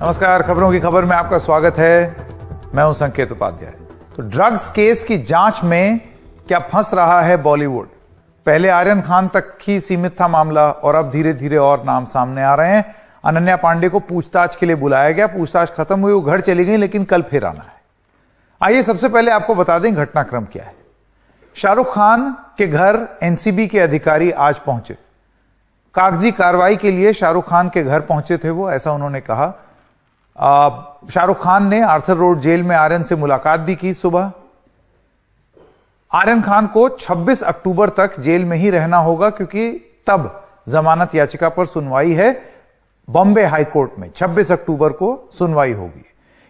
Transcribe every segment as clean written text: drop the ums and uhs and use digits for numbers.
नमस्कार, खबरों की खबर में आपका स्वागत है। मैं हूं संकेत उपाध्याय। तो ड्रग्स केस की जांच में क्या फंस रहा है बॉलीवुड? पहले आर्यन खान तक ही सीमित था मामला और अब धीरे धीरे और नाम सामने आ रहे हैं। अनन्या पांडे को पूछताछ के लिए बुलाया गया, पूछताछ खत्म हुई, वो घर चली गई, लेकिन कल फिर आना है। आइए सबसे पहले आपको बता दें घटनाक्रम क्या है। शाहरुख खान के घर एनसीबी के अधिकारी आज पहुंचे। कागजी कार्रवाई के लिए शाहरुख खान के घर पहुंचे थे वो, ऐसा उन्होंने कहा। शाहरुख खान ने आर्थर रोड जेल में आर्यन से मुलाकात भी की सुबह। आर्यन खान को 26 अक्टूबर तक जेल में ही रहना होगा, क्योंकि तब जमानत याचिका पर सुनवाई है बॉम्बे हाई कोर्ट में। 26 अक्टूबर को सुनवाई होगी।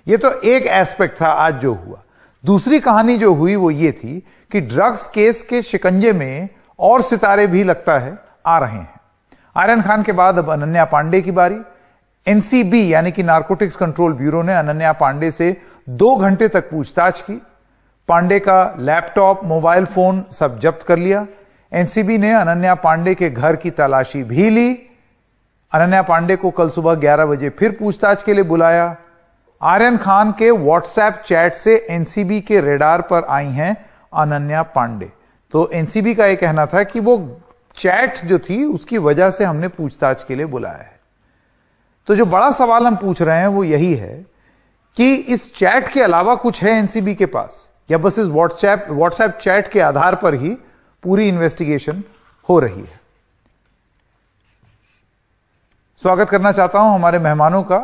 यह तो एक एस्पेक्ट था आज जो हुआ। दूसरी कहानी जो हुई वो ये थी कि ड्रग्स केस के शिकंजे में और सितारे भी लगता है आ रहे हैं। आर्यन खान के बाद अब अनन्या पांडे की बारी। एनसीबी यानी कि नारकोटिक्स कंट्रोल ब्यूरो ने अनन्या पांडे से 2 घंटे तक पूछताछ की। पांडे का लैपटॉप, मोबाइल फोन सब जब्त कर लिया। एनसीबी ने अनन्या पांडे के घर की तलाशी भी ली। अनन्या पांडे को कल सुबह 11 बजे फिर पूछताछ के लिए बुलाया। आर्यन खान के व्हाट्सएप चैट से एनसीबी के रेडार पर आई हैं अनन्या पांडे। तो एनसीबी का यह कहना था कि वो चैट जो थी उसकी वजह से हमने पूछताछ के लिए बुलाया है। तो जो बड़ा सवाल हम पूछ रहे हैं वो यही है कि इस चैट के अलावा कुछ है एनसीबी के पास, या बस इस व्हाट्सएप चैट के आधार पर ही पूरी इन्वेस्टिगेशन हो रही है। स्वागत करना चाहता हूं हमारे मेहमानों का।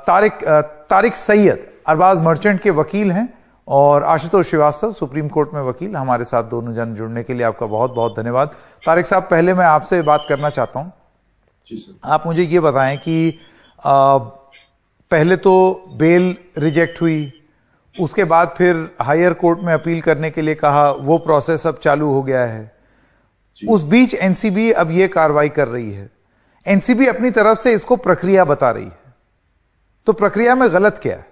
तारिक सैयद अरबाज मर्चेंट के वकील हैं और आशुतोष श्रीवास्तव सुप्रीम कोर्ट में वकील। हमारे साथ दोनों जन जुड़ने के लिए आपका बहुत बहुत धन्यवाद। तारिक साहब, पहले मैं आपसे बात करना चाहता हूं। आप मुझे ये बताएं कि पहले तो बेल रिजेक्ट हुई, उसके बाद फिर हायर कोर्ट में अपील करने के लिए कहा, वो प्रोसेस अब चालू हो गया है। उस बीच एनसीबी अब ये कार्रवाई कर रही है। एनसीबी अपनी तरफ से इसको प्रक्रिया बता रही है, तो प्रक्रिया में गलत क्या है?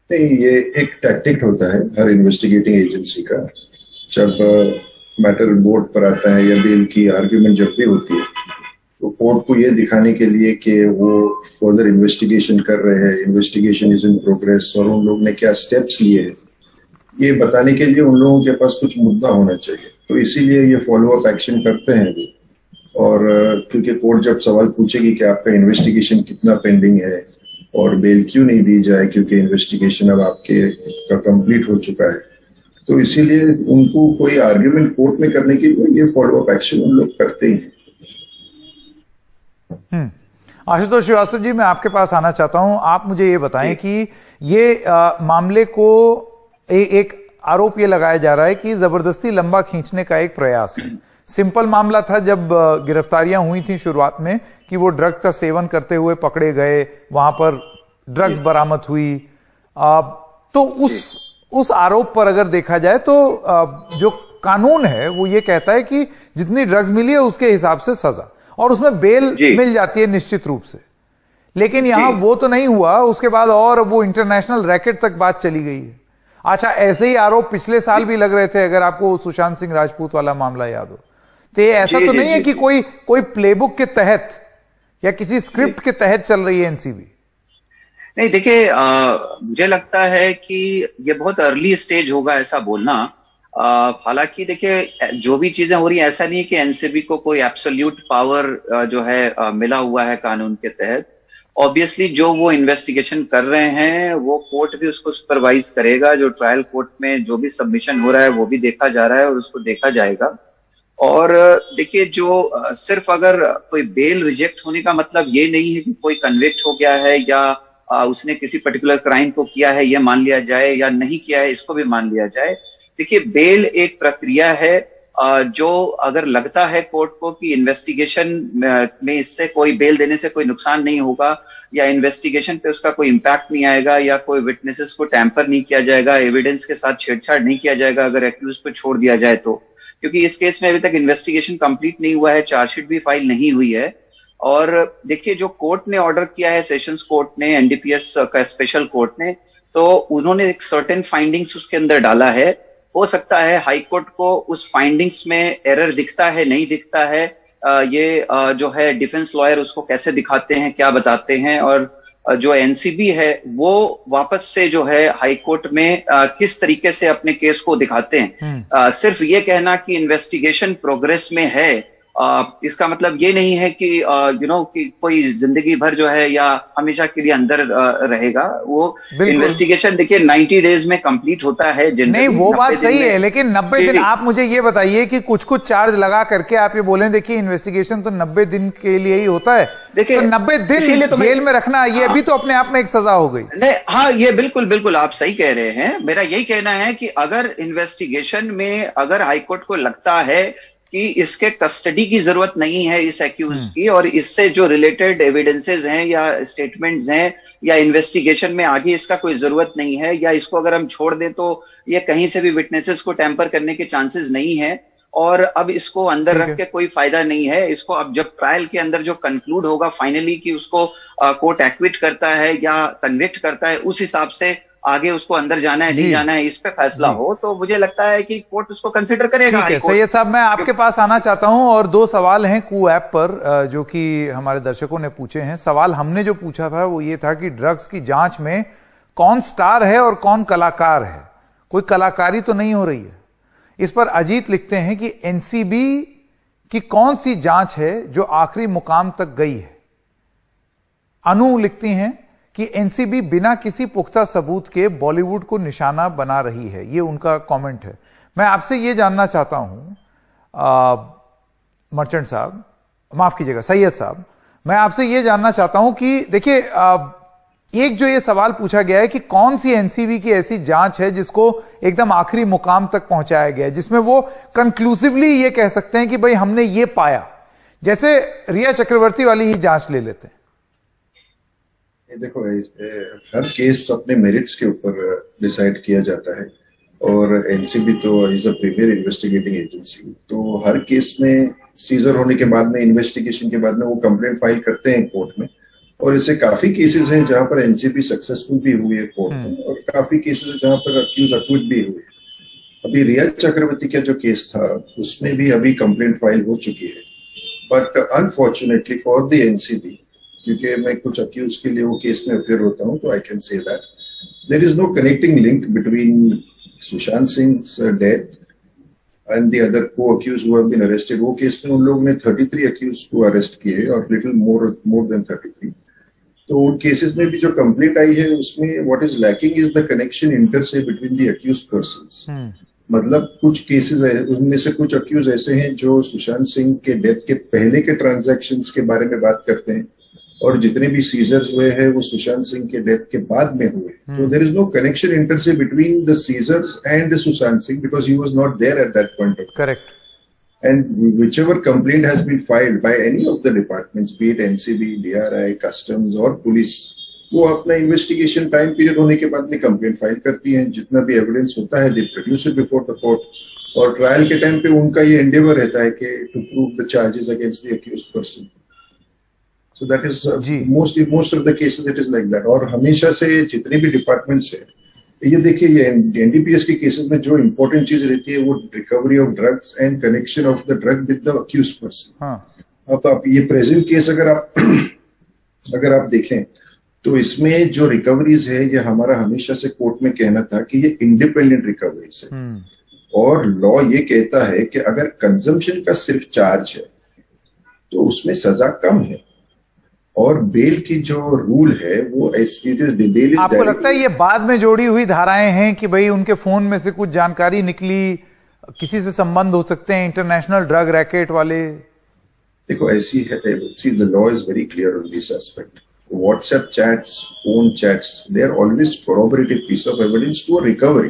नहीं, ये एक टैक्टिक होता है हर इन्वेस्टिगेटिंग एजेंसी का। जब मैटर बोर्ड पर आता है या बेल की आर्ग्यूमेंट जब भी होती है, तो कोर्ट को ये दिखाने के लिए कि वो फर्दर इन्वेस्टिगेशन कर रहे हैं, इन्वेस्टिगेशन इज इन प्रोग्रेस, और उन लोग ने क्या स्टेप्स लिए हैं, ये बताने के लिए उन लोगों के पास कुछ मुद्दा होना चाहिए। तो इसीलिए ये फॉलो अप एक्शन करते हैं वो। और क्योंकि कोर्ट जब सवाल पूछेगी कि आपका इन्वेस्टिगेशन कितना पेंडिंग है और बेल क्यों नहीं दी जाए, क्योंकि इन्वेस्टिगेशन अब आपके का कंप्लीट हो चुका है, तो इसीलिए उनको कोई आर्ग्यूमेंट कोर्ट में करने के लिए ये फॉलो अप एक्शन उन लोग करते ही हैं। आशुतोष श्रीवास्तव जी, मैं आपके पास आना चाहता हूं। आप मुझे ये बताएं कि ये मामले को एक आरोप ये लगाया जा रहा है कि जबरदस्ती लंबा खींचने का एक प्रयास है। सिंपल मामला था जब गिरफ्तारियां हुई थी शुरुआत में कि वो ड्रग्स का सेवन करते हुए पकड़े गए, वहां पर ड्रग्स बरामद हुई। तो उस आरोप पर अगर देखा जाए तो जो कानून है वो ये कहता है कि जितनी ड्रग्स मिली है उसके हिसाब से सजा, और उसमें बेल मिल जाती है निश्चित रूप से। लेकिन यहां वो तो नहीं हुआ। उसके बाद और वो इंटरनेशनल रैकेट तक बात चली गई है। अच्छा, ऐसे ही आरोप पिछले साल भी लग रहे थे, अगर आपको सुशांत सिंह राजपूत वाला मामला याद हो। तो ऐसा तो नहीं है कि कोई प्लेबुक के तहत या किसी स्क्रिप्ट के तहत चल रही है एनसीबी? नहीं, देखिए, मुझे लगता है कि ये बहुत अर्ली स्टेज होगा ऐसा बोलना। हालांकि देखिए, जो भी चीजें हो रही है, ऐसा नहीं है कि एनसीबी को कोई एब्सोल्यूट पावर जो है मिला हुआ है कानून के तहत। ऑब्वियसली जो वो इन्वेस्टिगेशन कर रहे हैं वो कोर्ट भी उसको सुपरवाइज करेगा। जो ट्रायल कोर्ट में जो भी सबमिशन हो रहा है वो भी देखा जा रहा है और उसको देखा जाएगा। और देखिए, जो सिर्फ अगर कोई बेल रिजेक्ट होने का मतलब ये नहीं है कि कोई कन्विक्ट हो गया है या उसने किसी पर्टिकुलर क्राइम को किया है ये मान लिया जाए, या नहीं किया है इसको भी मान लिया जाए। देखिए, बेल एक प्रक्रिया है जो अगर लगता है कोर्ट को कि इन्वेस्टिगेशन में इससे कोई बेल देने से कोई नुकसान नहीं होगा या इन्वेस्टिगेशन पे उसका कोई इम्पैक्ट नहीं आएगा या कोई विटनेसेस को टैंपर नहीं किया जाएगा, एविडेंस के साथ छेड़छाड़ नहीं किया जाएगा अगर एक्यूज को छोड़ दिया जाए तो। क्योंकि इस केस में अभी तक इन्वेस्टिगेशन कंप्लीट नहीं हुआ है, चार्जशीट भी फाइल नहीं हुई है। और देखिए, जो कोर्ट ने ऑर्डर किया है, सेशंस कोर्ट ने, एनडीपीएस का स्पेशल कोर्ट ने, तो उन्होंने एक सर्टेन फाइंडिंग्स उसके अंदर डाला है। हो सकता है हाई कोर्ट को उस फाइंडिंग्स में एरर दिखता है, नहीं दिखता है, ये जो है डिफेंस लॉयर उसको कैसे दिखाते हैं, क्या बताते हैं, और जो एनसीबी है वो वापस से जो है हाई कोर्ट में किस तरीके से अपने केस को दिखाते हैं। सिर्फ ये कहना कि इन्वेस्टिगेशन प्रोग्रेस में है, इसका मतलब ये नहीं है कि कि कोई जिंदगी भर जो है या हमेशा के लिए अंदर रहेगा। वो इन्वेस्टिगेशन देखिए 90 डेज में कंप्लीट होता है। नहीं, वो बात सही है, लेकिन 90 दिन आप मुझे ये बताइए कि कुछ चार्ज लगा करके आप ये बोलें देखिए इन्वेस्टिगेशन तो 90 दिन के लिए ही होता है। देखिए तो 90 दिन तो जेल में रखना ये भी तो अपने आप में एक सजा हो गई। नहीं, हाँ, ये बिल्कुल आप सही कह रहे हैं। मेरा यही कहना है कि अगर इन्वेस्टिगेशन में अगर हाईकोर्ट को लगता है कि इसके कस्टडी की जरूरत नहीं है इस एक्यूज की, और इससे जो रिलेटेड एविडेंसेस हैं या स्टेटमेंट्स हैं या इन्वेस्टिगेशन में आगे इसका कोई जरूरत नहीं है, या इसको अगर हम छोड़ दें तो ये कहीं से भी विटनेसेस को टैंपर करने के चांसेस नहीं है, और अब इसको अंदर रख के कोई फायदा नहीं है। इसको अब जब ट्रायल के अंदर जो कंक्लूड होगा फाइनली कि उसको कोर्ट एक्विट करता है या कन्विक्ट करता है, उस हिसाब से आगे उसको अंदर जाना है नहीं जाना है इस पे फैसला हो, तो मुझे लगता है कि कोर्ट उसको कंसिडर करेगा। सैयद साहब, मैं आपके पास आना चाहता हूं और 2 सवाल हैं कू ऐप पर जो कि हमारे दर्शकों ने पूछे हैं। सवाल हमने जो पूछा था वो ये था कि ड्रग्स की जांच में कौन स्टार है और कौन कलाकार है, कोई कलाकारी तो नहीं हो रही है। इस पर अजीत लिखते हैं कि एनसीबी की कौन सी जांच है जो आखिरी मुकाम तक गई है। अनु लिखती हैं कि एनसीबी बिना किसी पुख्ता सबूत के बॉलीवुड को निशाना बना रही है। ये उनका कमेंट है। मैं आपसे ये जानना चाहता हूं मर्चेंट साहब, माफ कीजिएगा सैयद साहब, मैं आपसे ये जानना चाहता हूं कि देखिए एक जो ये सवाल पूछा गया है कि कौन सी एनसीबी की ऐसी जांच है जिसको एकदम आखिरी मुकाम तक पहुंचाया गया है, जिसमें वो कंक्लूसिवली ये कह सकते हैं कि भाई हमने ये पाया। जैसे रिया चक्रवर्ती वाली ही जांच ले लेते हैं। देखो, हर केस अपने मेरिट्स के ऊपर डिसाइड किया जाता है, और एनसीबी तो is a premier investigating agency, तो हर केस में सीजर होने के बाद में, इन्वेस्टिगेशन के बाद में वो कंप्लेंट फाइल करते हैं कोर्ट में, और ऐसे काफी केसेस हैं जहां पर एनसीबी सक्सेसफुल भी हुई है कोर्ट में, और काफी केसेस हैं जहां पर अक्यूज एक्विट भी हुए। अभी रिया चक्रवर्ती का जो केस था उसमें भी अभी कंप्लेंट फाइल हो चुकी है, but unfortunately for the NCB, क्योंकि मैं कुछ अक्यूज के लिए वो केस में अपियर होता हूं, तो I can say that there is no connecting link between Sushant Singh's death and the other co-accused who have been arrested। वो केस में उन लोगों ने 33 अक्यूज को अरेस्ट किए और लिटिल मोर देन 33। तो उन केसेस में भी जो कंप्लेंट आई है उसमें what is lacking is the connection inter se between the accused persons. मतलब कुछ केसेस है, उनमें से कुछ अक्यूज ऐसे हैं जो सुशांत सिंह के डेथ के पहले के ट्रांजैक्शंस के बारे में बात करते हैं, और जितने भी सीजर्स हुए हैं वो सुशांत सिंह के डेथ के बाद में हुए। तो there is no connection inter se between the seizures and Sushant Singh because he was not there at that point of. Correct. And whichever complaint has been filed by any of the departments, be it NCB, DRI, Customs or Police, वो अपना investigation time period होने के बाद में complaint file करती हैं। जितना भी एविडेंस होता है they produce it before the court, और ट्रायल के टाइम पे उनका ये एंडेवर रहता है कि to prove the charges against the accused person. So that is most of the cases it is like that. और हमेशा से जितने भी डिपार्टमेंट्स है, ये देखिए, ये एनडीपीएस के केसेस में जो इंपॉर्टेंट चीज रहती है वो recovery of drugs and connection of the drug with the accused person. अब आप ये प्रेजेंट केस अगर आप देखें तो इसमें जो रिकवरीज है ये हमारा हमेशा से कोर्ट में कहना था कि ये इंडिपेंडेंट रिकवरीज है, और लॉ ये कहता है कि अगर कंजम्पशन का सिर्फ चार्ज है तो उसमें सजा कम है, और बेल की जो रूल है वो बेल। आपको लगता है ये बाद में जोड़ी हुई धाराएं हैं कि भाई उनके फोन में से कुछ जानकारी निकली, किसी से संबंध हो सकते हैं इंटरनेशनल ड्रग रैकेट वाले? देखो, ऐसी है, see the law is very clear on this aspect. WhatsApp chats, phone chats, they are always corroborative piece of evidence to a recovery.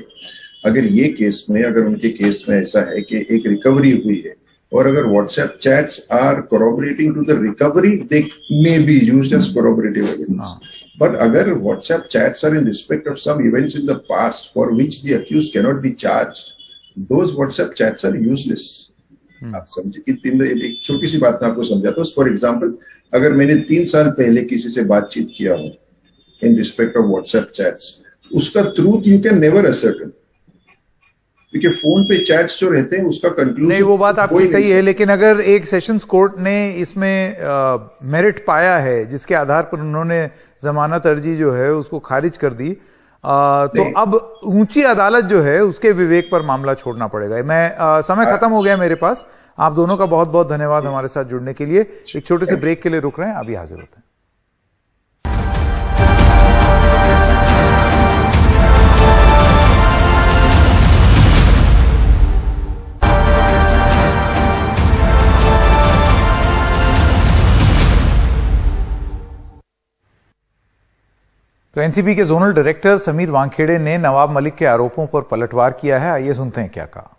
अगर ये केस में, अगर उनके केस में ऐसा है कि एक रिकवरी हुई है, और अगर WhatsApp chats are corroborating to the recovery, they may be used as corroborative evidence. But अगर WhatsApp chats are in respect of some events in the past for which the accused cannot be charged, those WhatsApp chats are useless. आप समझे? एक छोटी सी बात मैं आपको समझाता हूँ। फॉर एग्जाम्पल, अगर मैंने 3 साल पहले किसी से बातचीत किया हो in respect of WhatsApp chats, उसका truth you can never ascertain, देखिए फोन पे चैट्स जो रहते हैं उसका कंक्लूजन नहीं, वो बात आपकी सही है, लेकिन अगर एक सेशंस कोर्ट ने इसमें मेरिट पाया है जिसके आधार पर उन्होंने जमानत अर्जी जो है उसको खारिज कर दी, तो अब ऊंची अदालत जो है उसके विवेक पर मामला छोड़ना पड़ेगा। मैं समय खत्म हो गया मेरे पास। आप दोनों का बहुत बहुत धन्यवाद हमारे साथ जुड़ने के लिए। एक छोटे से ब्रेक के लिए रुक रहे हैं, अभी हाजिर होते हैं। तो एनसीबी के जोनल डायरेक्टर समीर वानखेड़े ने नवाब मलिक के आरोपों पर पलटवार किया है। आइए सुनते हैं क्या कहा।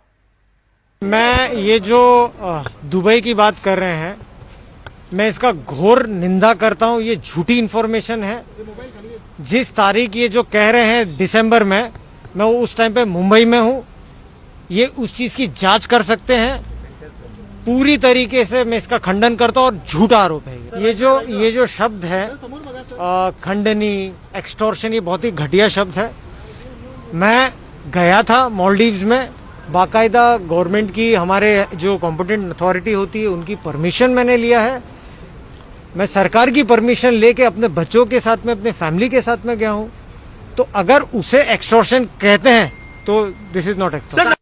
मैं ये जो दुबई की बात कर रहे हैं, मैं इसका घोर निंदा करता हूं। ये झूठी इंफॉर्मेशन है। जिस तारीख ये जो कह रहे हैं दिसंबर में, मैं उस टाइम पे मुंबई में हूं। ये उस चीज की जांच कर सकते हैं। पूरी तरीके से मैं इसका खंडन करता हूं और झूठा आरोप है। ये जो शब्द है खंडनी, एक्सटॉर्शन, ये बहुत ही घटिया शब्द है। मैं गया था मालदीव्स में, बाकायदा गवर्नमेंट की, हमारे जो कॉम्पिटेंट अथॉरिटी होती है उनकी परमिशन मैंने लिया है। मैं सरकार की परमिशन लेके अपने बच्चों के साथ में, अपने फैमिली के साथ में गया हूं। तो अगर उसे एक्सटॉर्शन कहते हैं तो दिस इज नॉट एक्सटॉर्शन।